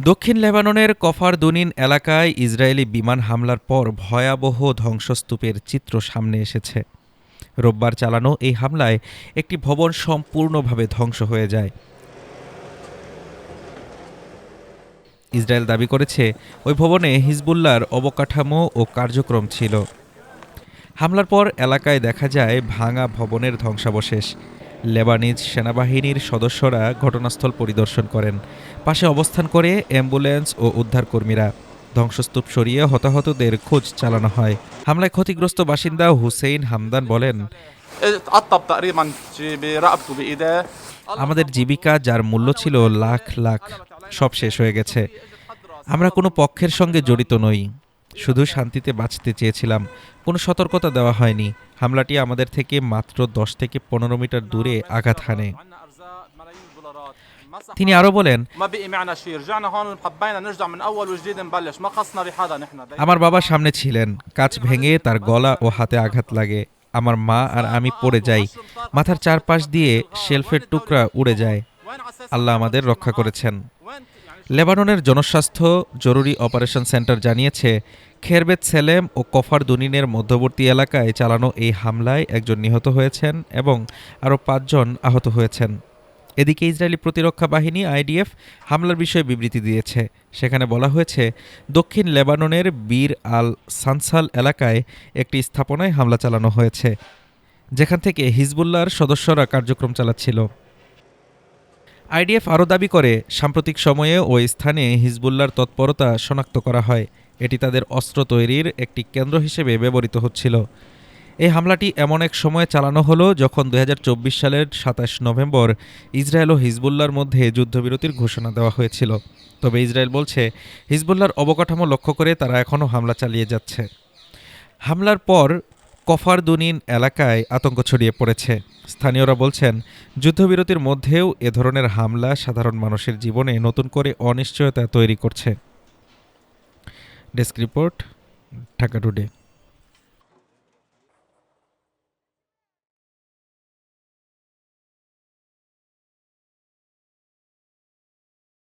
দক্ষিণ লেবাননের কফর দুনিন এলাকায় ইসরায়েলি বিমান হামলার পর ভয়াবহ ধ্বংসস্তূপের চিত্র সামনে এসেছে। রোববার চালানো এই হামলায় একটি ভবন সম্পূর্ণভাবে ধ্বংস হয়ে যায়। ইসরায়েল দাবি করেছে ওই ভবনে হিজবুল্লাহর অবকাঠামো ও কার্যক্রম ছিল। হামলার পর এলাকায় দেখা যায় ভাঙা ভবনের ধ্বংসাবশেষ। লেবানিজ সেনাবাহিনীর সদস্যরা ঘটনাস্থল পরিদর্শন করেন। পাশে অবস্থান করে অ্যাম্বুলেন্স ও উদ্ধারকর্মীরা। ধ্বংসস্তূপ সরিয়ে হতাহতদের খোঁজ চালানো হয়। হামলায় ক্ষতিগ্রস্ত বাসিন্দা হুসেইন হামদান বলেন, আমাদের জীবিকা যার মূল্য ছিল লাখ লাখ, সব শেষ হয়ে গেছে। আমরা কোনো পক্ষের সঙ্গে জড়িত নই, শুধু শান্তিতে বাঁচতে চেয়েছিলাম। কোনো সতর্কতা দেওয়া হয়নি। হামলাটি আমাদের থেকে মাত্র 10 থেকে 15 মিটার দূরে আঘাত হানে। তিনি আরও বলেন, আমার বাবা সামনে ছিলেন। কাঁচ ভেঙে তার গলা ও হাতে আঘাত লাগে। আমার মা আর আমি পড়ে যাই। মাথার চারপাশ দিয়ে শেলফের টুকরা উড়ে যায়। আল্লাহ আমাদের রক্ষা করেছেন। লেবাননের জনস্বাস্থ্য জরুরি অপারেশন সেন্টার জানিয়েছে, খেরবেত সেলেম ও কফর দুনিনের মধ্যবর্তী এলাকায় চালানো এই হামলায় একজন নিহত হয়েছেন এবং আরও 5 জন আহত হয়েছেন। এদিকে ইসরায়েলি প্রতিরক্ষা বাহিনী আইডিএফ হামলার বিষয়ে বিবৃতি দিয়েছে। সেখানে বলা হয়েছে, দক্ষিণ লেবাননের বীর আল সানসাল এলাকায় একটি স্থাপনায় হামলা চালানো হয়েছে, যেখান থেকে হিজবুল্লাহর সদস্যরা কার্যক্রম চালাচ্ছিল। আইডিএফ আরও দাবি করে, সাম্প্রতিক সময়ে ওই স্থানে হিজবুল্লাহর তৎপরতা শনাক্ত করা হয়। এটি তাদের অস্ত্র তৈরির একটি কেন্দ্র হিসেবে ব্যবহৃত হচ্ছিল। এই হামলাটি এমন এক সময়ে চালানো হলো যখন 2024 সালের 27 নভেম্বর ইসরায়েল ও হিজবুল্লাহর মধ্যে যুদ্ধবিরতির ঘোষণা দেওয়া হয়েছিল। তবে ইসরায়েল বলছে, হিজবুল্লাহর অবকাঠামো লক্ষ্য করে তারা এখনও হামলা চালিয়ে যাচ্ছে। হামলার পর কফর দুনিন এলাকায় আতঙ্ক ছড়িয়ে পড়েছে। স্থানীয়রা বলছেন, যুদ্ধবিরতির মধ্যেও এ ধরনের হামলা সাধারণ মানুষের জীবনে নতুন করে অনিশ্চয়তা তৈরি করছে। Desk report, Dhaka today.